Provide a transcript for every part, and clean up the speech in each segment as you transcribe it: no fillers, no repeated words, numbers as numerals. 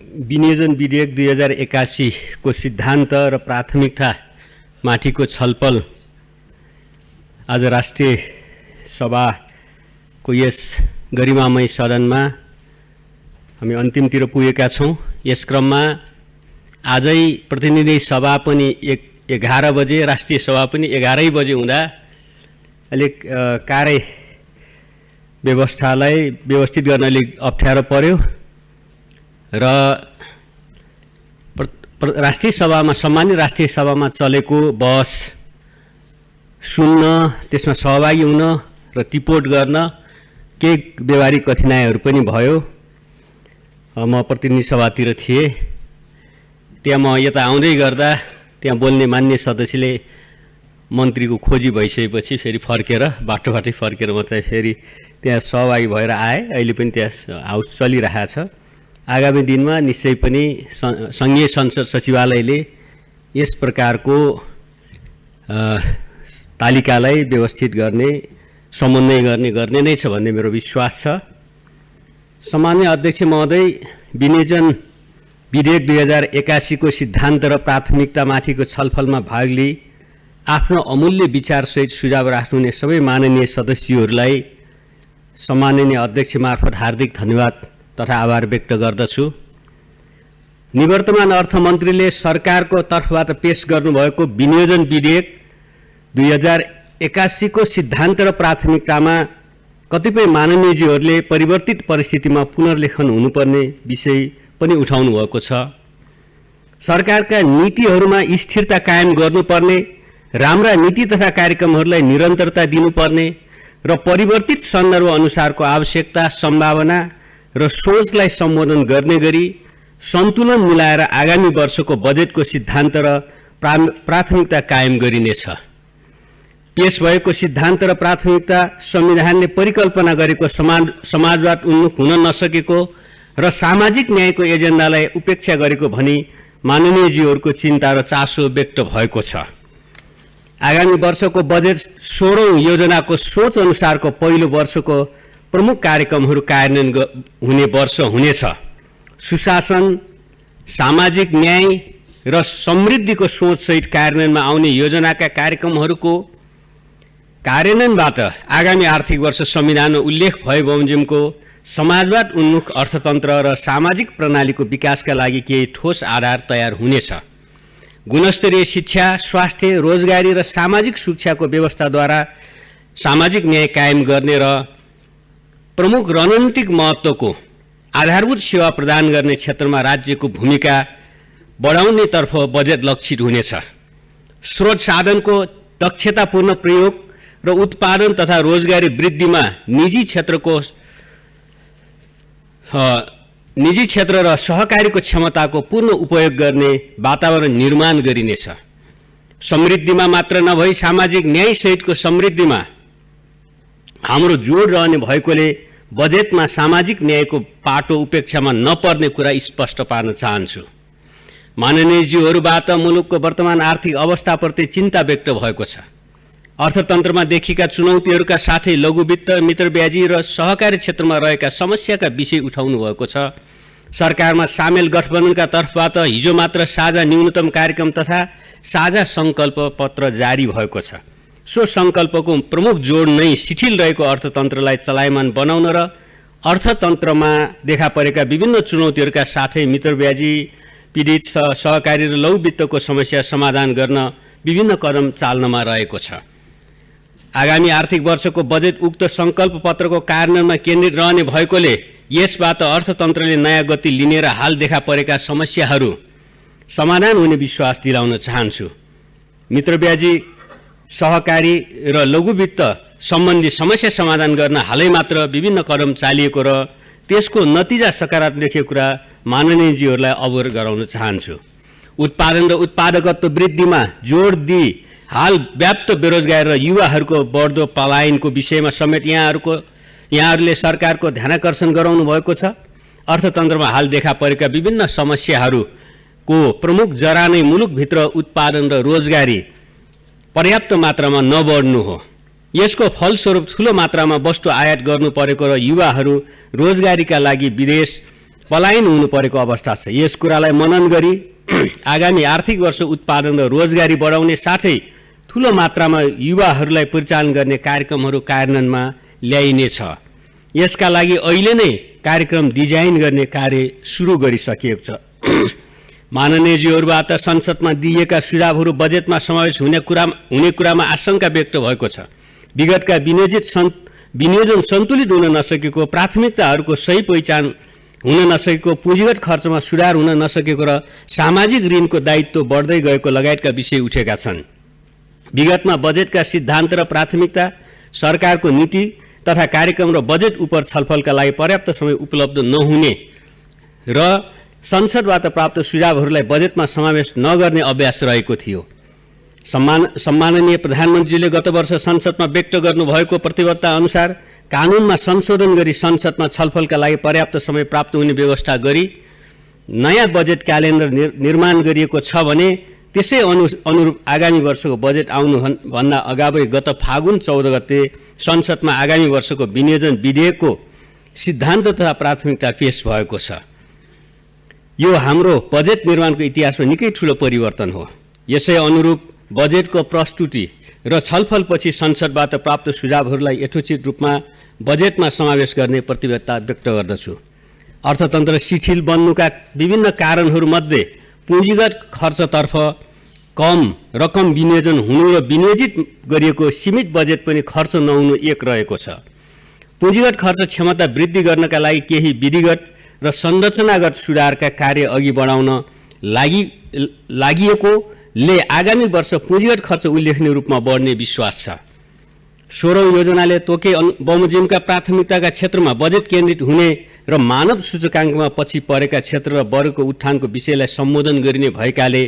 विनियोजन विधेयक 2081 को सिद्धान्त र प्राथमिकता माथिको छलफल आज राष्ट्रिय सभाको यस गरिमामय सदनमा हामी अन्तिमतिर पुगेका छौँ। यस क्रममा आजै प्रतिनिधि सभा पनि 11 बजे, राष्ट्रिय सभा पनि 11 बजे हुँदा अलिक कार्य व्यवस्थालाई व्यवस्थित गर्न अलिक अप्ठ्यारो पर्यो र राष्ट्रिय सभामा सम्मानित राष्ट्रिय सभामा चलेको बहस सुन्न, त्यसमा सहभागी हुन र टिपोट गर्न केही व्यवहारिक कठिनाइहरू पनि भयो। म प्रतिनिधि सभातिर थिएँ, त्यहाँ म यता आउँदै गर्दा त्यहाँ बोल्ने मान्य सदस्यले मन्त्रीको खोजी भइसकेपछि फेरि फर्केर बाटोबाटै फर्केर म चाहिँ फेरि त्यहाँ सहभागी भएर आएँ। अहिले पनि त्यहाँ हाउस चलिरहेको छ। आगामी दिनमा निश्चय पनि सङ्घीय संसद सचिवालयले यस प्रकारको तालिकालाई व्यवस्थित गर्ने, समन्वय गर्ने नै छ भन्ने मेरो विश्वास छ। सम्माननीय अध्यक्ष महोदय, विनियोजन विधेयक 2081 को सिद्धान्त र प्राथमिकतामाथिको छलफलमा भाग लिई आफ्नो अमूल्य विचारसहित सुझाव राख्नुहुने सबै माननीय सदस्यहरूलाई सम्माननीय अध्यक्ष मार्फत हार्दिक धन्यवाद तथा आभार व्यक्त गर्दछु। निवर्तमान अर्थमन्त्रीले सरकारको तर्फबाट पेश गर्नुभएको विनियोजन विधेयक 2081 को सिद्धान्त र प्राथमिकतामा कतिपय माननीयजीहरूले परिवर्तित परिस्थितिमा पुनर्लेखन हुनुपर्ने विषय पनि उठाउनु भएको छ। सरकारका नीतिहरूमा स्थिरता कायम गर्नुपर्ने, राम्रा नीति तथा कार्यक्रमहरूलाई निरन्तरता दिनुपर्ने र परिवर्तित सन्दर्भ अनुसारको आवश्यकता, सम्भावना र सोचलाई सम्बोधन गर्ने गरी सन्तुलन मिलाएर आगामी वर्षको बजेटको सिद्धान्त र प्राथमिकता कायम गरिनेछ। पेश भएको सिद्धान्त र प्राथमिकता संविधानले परिकल्पना गरेको समाजवाद उन्मुख हुन नसकेको र सामाजिक न्यायको एजेन्डालाई उपेक्षा गरेको भनी माननीयजीहरूको चिन्ता र चासो व्यक्त भएको छ। आगामी वर्षको बजेट 16औं योजनाको सोच अनुसारको पहिलो वर्षको प्रमुख कार्यक्रमहरू कार्यान्वयन हुने वर्ष हुनेछ। सुशासन, सामाजिक न्याय र समृद्धिको सोचसहित कार्यान्वयनमा आउने योजनाका कार्यक्रमहरूको कार्यान्वयनबाट आगामी आर्थिक वर्ष संविधानमा उल्लेख भए बमोजिमको समाजवाद उन्मुख अर्थतन्त्र र सामाजिक प्रणालीको विकासका लागि केही ठोस आधार तयार हुनेछ। गुणस्तरीय शिक्षा, स्वास्थ्य, रोजगारी र सामाजिक सुरक्षाको व्यवस्थाद्वारा सामाजिक न्याय कायम गर्ने र प्रमुख रणनीतिक महत्त्वको आधारभूत सेवा प्रदान गर्ने क्षेत्रमा राज्यको भूमिका बढाउनेतर्फ बजेट लक्षित हुनेछ। स्रोत साधनको दक्षतापूर्ण प्रयोग र उत्पादन तथा रोजगारी वृद्धिमा निजी क्षेत्र र सहकारीको क्षमताको पूर्ण उपयोग गर्ने वातावरण निर्माण गरिनेछ। समृद्धिमा मात्र नभई सामाजिक न्याय सहितको समृद्धिमा हाम्रो जोड रहने भएकोले बजेटमा सामाजिक न्यायको पाटो उपेक्षामा नपर्ने कुरा स्पष्ट पार्न चाहन्छु। माननीयज्यूहरूबाट मुलुकको वर्तमान आर्थिक अवस्थाप्रति चिन्ता व्यक्त भएको छ। अर्थतन्त्रमा देखिएका चुनौतीहरूका साथै लघु वित्त, मित्रब्याजी र सहकारी क्षेत्रमा रहेका समस्याका विषय उठाउनु भएको छ। सरकारमा सामेल गठबन्धनका तर्फबाट हिजो मात्र साझा न्यूनतम कार्यक्रम तथा साझा सङ्कल्प पत्र जारी भएको छ। सो सङ्कल्पको प्रमुख जोड नै शिथिल रहेको अर्थतन्त्रलाई चलायमान बनाउन र अर्थतन्त्रमा देखा परेका विभिन्न चुनौतीहरूका साथै मित्रब्याजी पीडित सहकारी र लघु वित्तको समस्या समाधान गर्न विभिन्न कदम चाल्नमा रहेको छ। आगामी आर्थिक वर्षको बजेट उक्त सङ्कल्प पत्रको कार्यान्वयनमा केन्द्रित रहने भएकोले यसबाट अर्थतन्त्रले नयाँ गति लिने र हाल देखा परेका समस्याहरू समाधान हुने विश्वास दिलाउन चाहन्छु। मित्रब्याजी, सहकारी र लघु वित्त सम्बन्धी समस्या समाधान गर्न हालै मात्र विभिन्न कदम चालिएको र त्यसको नतिजा सकारात्मक देखेको कुरा माननीयजीहरूलाई अवगत गराउन चाहन्छु। उत्पादन र उत्पादकत्व वृद्धिमा जोड दिई हाल व्याप्त बेरोजगारी र युवाहरूको बढ्दो पलायनको विषयमा समेत यहाँहरूले सरकारको ध्यानाकर्षण गराउनु भएको छ। अर्थतन्त्रमा हाल देखा परेका विभिन्न समस्याहरूको प्रमुख जरा नै मुलुकभित्र उत्पादन र रोजगारी पर्याप्त मात्रामा नबढ्नु हो। यसको फलस्वरूप ठूलो मात्रामा वस्तु आयात गर्नु परेको र युवाहरू रोजगारीका लागि विदेश पलायन हुनु परेको अवस्था छ। यस कुरालाई मनन गरी आगामी आर्थिक वर्ष उत्पादन र रोजगारी बढाउने साथै ठूलो मात्रामा युवाहरूलाई परिचालन गर्ने कार्यक्रमहरू कार्यान्वयनमा ल्याइनेछ। यसका लागि अहिले नै कार्यक्रम डिजाइन गर्ने कार्य सुरु गरिसकिएको छ। माननीयज्यूहरूबाट संसदमा दिइएका सुझावहरू बजेटमा समावेश हुने कुरामा आशंका व्यक्त भएको छ। विगतका विनियोजन सन्तुलित हुन नसकेको, प्राथमिकताहरूको सही पहिचान हुन नसकेको, पुँजीगत खर्चमा सुधार हुन नसकेको र सामाजिक ऋणको दायित्व बढ्दै गएको लगायतका विषय उठेका छन्। विगतमा बजेटका सिद्धान्त र प्राथमिकता, सरकारको नीति तथा कार्यक्रम र बजेट उप छलफलका लागि पर्याप्त समय उपलब्ध नहुने र संसदबाट प्राप्त सुझावहरूलाई बजेटमा समावेश नगर्ने अभ्यास रहेको थियो। सम्माननीय प्रधानमन्त्रीले गत वर्ष संसदमा व्यक्त गर्नुभएको प्रतिबद्धता अनुसार कानुनमा संशोधन गरी संसदमा छलफलका लागि पर्याप्त समय प्राप्त हुने व्यवस्था गरी नयाँ बजेट क्यालेन्डर निर्माण गरिएको छ भने त्यसै अनुरूप आगामी वर्षको बजेट आउनुभन्दा अगावै गत फागुन 14 गते संसदमा आगामी वर्षको विनियोजन विधेयकको सिद्धान्त तथा प्राथमिकता पेश भएको छ। यो हाम्रो बजेट निर्माणको इतिहासमा निकै ठूलो परिवर्तन हो। यसै अनुरूप बजेटको प्रस्तुति र छलफलपछि संसदबाट प्राप्त सुझावहरूलाई यथोचित रूपमा बजेटमा समावेश गर्ने प्रतिबद्धता व्यक्त गर्दछु। अर्थतन्त्र शिथिल बन्नुका विभिन्न कारणहरूमध्ये पुँजीगत खर्चतर्फ कम रकम विनियोजन हुनु र विनियोजित गरिएको सीमित बजेट पनि खर्च नहुनु एक रहेको छ। पुँजीगत खर्च क्षमता वृद्धि गर्नका लागि केही विधिगत र संरचनागत सुधारका कार्य अघि बढाउन लागिएकोले आगामी वर्ष पुँजीगत खर्च उल्लेखनीय रूपमा बढ्ने विश्वास छ। 16औं योजनाले तोके बमोजिमका प्राथमिकताका क्षेत्रमा बजेट केन्द्रित हुने र मानव सूचकाङ्कमा पछि परेका क्षेत्र र वर्गको उत्थानको विषयलाई सम्बोधन गरिने भएकाले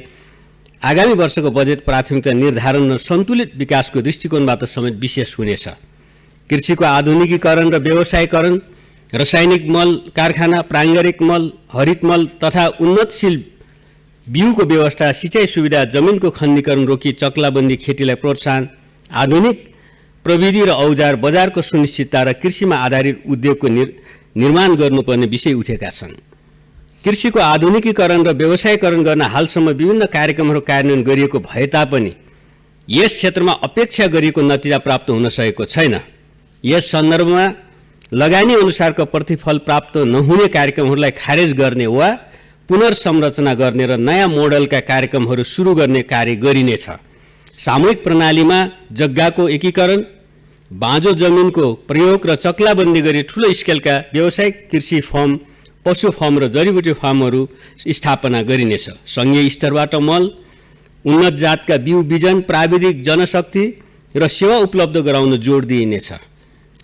आगामी वर्षको बजेट प्राथमिकता निर्धारण र सन्तुलित विकासको दृष्टिकोणबाट समेत विशेष हुनेछ। कृषिको आधुनिकीकरण र व्यवसायीकरण, रासायनिक मल कारखाना, प्राङ्गारिक मल, हरित मल तथा उन्नतशील बिउको व्यवस्था, सिँचाइ सुविधा, जमिनको खण्डीकरण रोकी चक्लाबन्दी खेतीलाई प्रोत्साहन, आधुनिक प्रविधि र औजार, बजारको सुनिश्चितता र कृषिमा आधारित उद्योगको निर्माण गर्नुपर्ने विषय उठेका छन्। कृषिको आधुनिकीकरण र व्यवसायीकरण गर्न हालसम्म विभिन्न कार्यक्रमहरू कार्यान्वयन गरिएको भए तापनि यस क्षेत्रमा अपेक्षा गरिएको नतिजा प्राप्त हुन सकेको छैन। यस सन्दर्भमा लगानी अनुसारको प्रतिफल प्राप्त नहुने कार्यक्रमहरूलाई खारेज गर्ने वा पुनर्संरचना गर्ने र नयाँ मोडलका कार्यक्रमहरू सुरु गर्ने कार्य गरिनेछ। सामूहिक प्रणालीमा जग्गाको एकीकरण, बाँझो जमिनको प्रयोग र चक्लाबन्दी गरी ठूलो स्केलका व्यावसायिक कृषि फर्म, पशु फर्म र जडीबुटी फार्महरू स्थापना गरिनेछ। सङ्घीय स्तरबाट मल, उन्नत जातका बिउ बिजन, प्राविधिक जनशक्ति र सेवा उपलब्ध गराउन जोड दिइनेछ।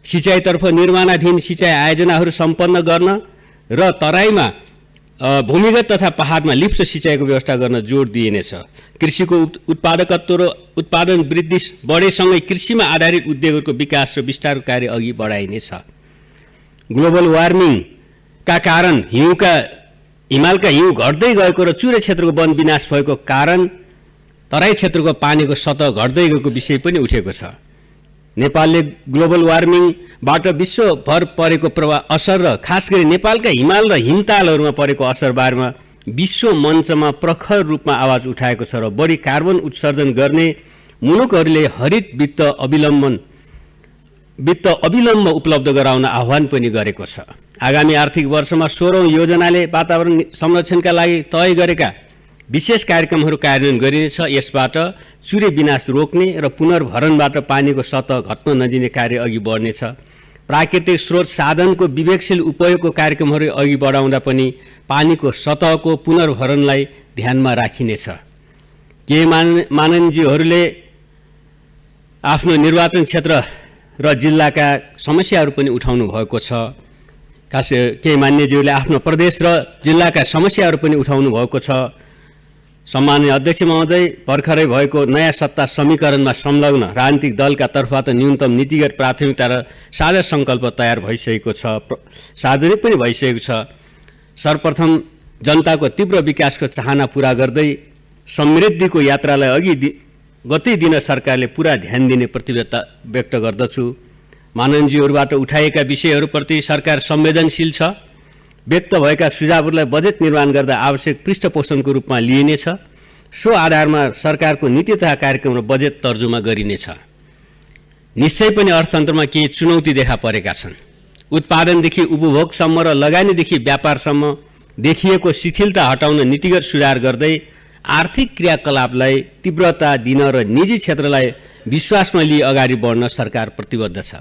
सिँचाइतर्फ निर्माणाधीन सिँचाइ आयोजनाहरू सम्पन्न गर्न र तराईमा भूमिगत तथा पहाडमा लिफ्ट सिँचाइको व्यवस्था गर्न जोड दिइनेछ। कृषिको उत्पादकत्व र उत्पादन वृद्धि बढेसँगै कृषिमा आधारित उद्योगहरूको विकास र विस्तारको कार्य अघि बढाइनेछ। ग्लोबल वार्मिङका कारण हिमालका हिउँ घट्दै गएको र चुरे क्षेत्रको वन विनाश भएको कारण तराई क्षेत्रको पानीको सतह घट्दै गएको विषय पनि उठेको छ। नेपालले ग्लोबल वार्मिङबाट विश्वभर परेको असर र खास गरी नेपालका हिमाल र हिमतालहरूमा परेको असरबारेमा विश्व मञ्चमा प्रखर रूपमा आवाज उठाएको छ र बढी कार्बन उत्सर्जन गर्ने मुलुकहरूले हरित वित्त अविलम्ब उपलब्ध गराउन आह्वान पनि गरेको छ। आगामी आर्थिक वर्षमा 16औं योजनाले वातावरण संरक्षणका लागि तय गरेका विशेष कार्यक्रमहरू कार्यान्वयन गरिनेछ। यसबाट चुरे विनाश रोक्ने र पुनर्भरणबाट पानीको सतह घट्न नदिने कार्य अघि बढ्नेछ। प्राकृतिक स्रोत साधनको विवेकशील उपयोगको कार्यक्रमहरू अघि बढाउँदा पनि पानीको सतहको पुनर्भरणलाई ध्यानमा राखिनेछ। केही माननीयज्यूहरूले आफ्नो निर्वाचन क्षेत्र र जिल्लाका समस्याहरू पनि उठाउनु भएको छ। केही माननीयज्यूहरूले आफ्नो प्रदेश र जिल्लाका समस्याहरू पनि उठाउनु भएको छ। सम्माननीय अध्यक्ष महोदय, भर्खरै भएको नयाँ सत्ता समीकरणमा संलग्न राजनीतिक दलका तर्फबाट न्यूनतम नीतिगत प्राथमिकता र साझा सङ्कल्प तयार भइसकेको छ, सार्वजनिक पनि भइसकेको छ। सर्वप्रथम जनताको तीव्र विकासको चाहना पूरा गर्दै समृद्धिको यात्रालाई गति दिन सरकारले पूरा ध्यान दिने प्रतिबद्धता व्यक्त गर्दछु। माननीयज्यूहरूबाट उठाइएका विषयहरूप्रति सरकार संवेदनशील छ। व्यक्त भएका सुझावहरूलाई बजेट निर्माण गर्दा आवश्यक पृष्ठपोषणको रूपमा लिइनेछ। सो आधारमा सरकारको नीति तथा कार्यक्रम र बजेट तर्जुमा गरिनेछ। निश्चय पनि अर्थतन्त्रमा केही चुनौती देखा परेका छन्। उत्पादनदेखि उपभोगसम्म र लगानीदेखि व्यापारसम्म देखिएको शिथिलता हटाउन नीतिगत सुधार गर्दै आर्थिक क्रियाकलापलाई तीव्रता दिन र निजी क्षेत्रलाई विश्वासमा लिई अगाडि बढ्न सरकार प्रतिबद्ध छ।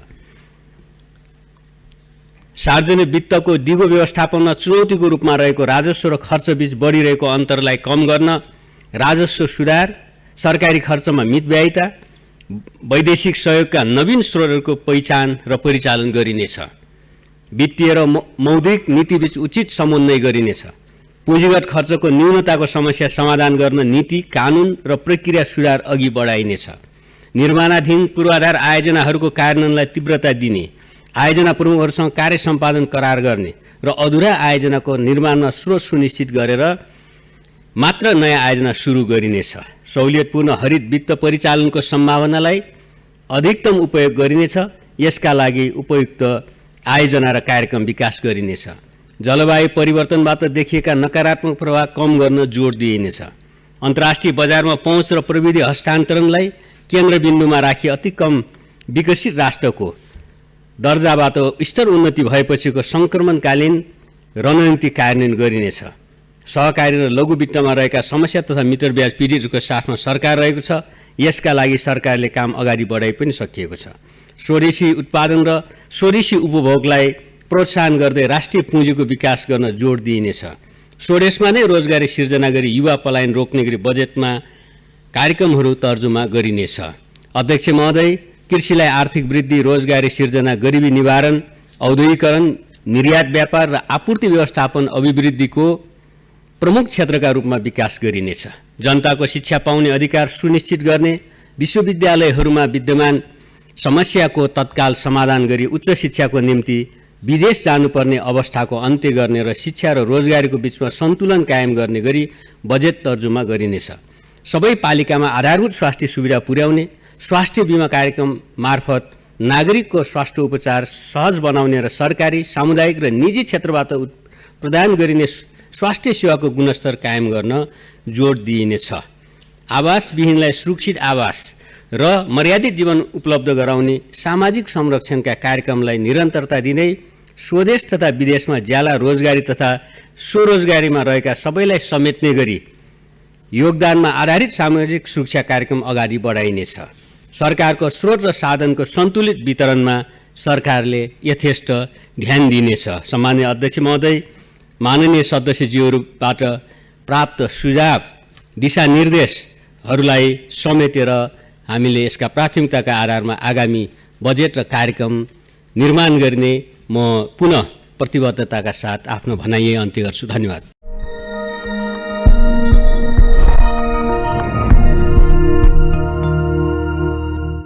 सार्वजनिक वित्तको दिगो व्यवस्थापनमा चुनौतीको रूपमा रहेको राजस्व र खर्चबीच बढिरहेको अन्तरलाई कम गर्न राजस्व सुधार, सरकारी खर्चमा मितव्ययिता, वैदेशिक सहयोगका नवीन स्रोतहरूको पहिचान र परिचालन गरिनेछ। वित्तीय र मौद्रिक नीतिबीच उचित समन्वय गरिनेछ। पुँजीगत खर्चको न्यूनताको समस्या समाधान गर्न नीति, कानुन र प्रक्रिया सुधार अघि बढाइनेछ। निर्माणाधीन पूर्वाधार आयोजनाहरूको कार्यान्वयनलाई तीव्रता दिने, आयोजना प्रमुखहरूसँग कार्य सम्पादन करार गर्ने र अधुरा आयोजनाको निर्माणमा स्रोत सुनिश्चित गरेर मात्र नयाँ आयोजना सुरु गरिनेछ। सहुलियतपूर्ण हरित वित्त परिचालनको सम्भावनालाई अधिकतम उपयोग गरिनेछ। यसका लागि उपयुक्त आयोजना र कार्यक्रम विकास गरिनेछ। जलवायु परिवर्तनबाट देखिएका नकारात्मक प्रभाव कम गर्न जोड दिइनेछ। अन्तर्राष्ट्रिय बजारमा पहुँच र प्रविधि हस्तान्तरणलाई केन्द्रबिन्दुमा राखी अति कम विकसित राष्ट्रको दर्जाबाट स्तर उन्नति भएपछिको सङ्क्रमणकालीन रणनीति कार्यान्वयन गरिनेछ। सहकारी र लघु वित्तमा रहेका समस्या तथा मित्र ब्याज पीडितहरूको साथमा सरकार रहेको छ। यसका लागि सरकारले काम अगाडि बढाइ पनि सकिएको छ। स्वदेशी उत्पादन र स्वदेशी उपभोगलाई प्रोत्साहन गर्दै राष्ट्रिय पुँजीको विकास गर्न जोड दिइनेछ। स्वदेशमा नै रोजगारी सिर्जना गरी युवा पलायन रोक्ने गरी बजेटमा कार्यक्रमहरू तर्जुमा गरिनेछ। अध्यक्ष महोदय, कृषिलाई आर्थिक वृद्धि, रोजगारी सिर्जना, गरिबी निवारण, औद्योगिकरण, निर्यात व्यापार र आपूर्ति व्यवस्थापन अभिवृद्धिको प्रमुख क्षेत्रका रूपमा विकास गरिनेछ। जनताको शिक्षा पाउने अधिकार सुनिश्चित गर्ने, विश्वविद्यालयहरूमा विद्यमान समस्याको तत्काल समाधान गरी उच्च शिक्षाको निम्ति विदेश जानुपर्ने अवस्थाको अन्त्य गर्ने र शिक्षा र रोजगारीको बीचमा सन्तुलन कायम गर्ने गरी बजेट तर्जुमा गरिनेछ। सबै पालिकामा आधारभूत स्वास्थ्य सुविधा पुर्याउने, स्वास्थ्य बीमा कार्यक्रम मार्फत नागरिकको स्वास्थ्य उपचार सहज बनाउने र सरकारी, सामुदायिक र निजी क्षेत्रबाट प्रदान गरिने स्वास्थ्य सेवाको गुणस्तर कायम गर्न जोड दिइनेछ। आवासविहीनलाई सुरक्षित आवास र मर्यादित जीवन उपलब्ध गराउने, सामाजिक संरक्षणका कार्यक्रमलाई निरन्तरता दिँदै स्वदेश तथा विदेशमा ज्याला रोजगारी तथा स्वरोजगारीमा रहेका सबैलाई समेट्ने गरी योगदानमा आधारित सामाजिक सुरक्षा कार्यक्रम अगाडि बढाइनेछ। सरकारको स्रोत र साधनको सन्तुलित वितरणमा सरकारले यथेष्ट ध्यान दिनेछ। सम्माननीय अध्यक्ष महोदय, माननीय सदस्यज्यूहरूबाट प्राप्त सुझाव, दिशानिर्देशहरूलाई समेटेर हामीले यसका प्राथमिकताका आधारमा आगामी बजेट र कार्यक्रम निर्माण गर्ने म पुनः प्रतिबद्धताका साथ आफ्नो भनाइ अन्त्य गर्छु। धन्यवाद।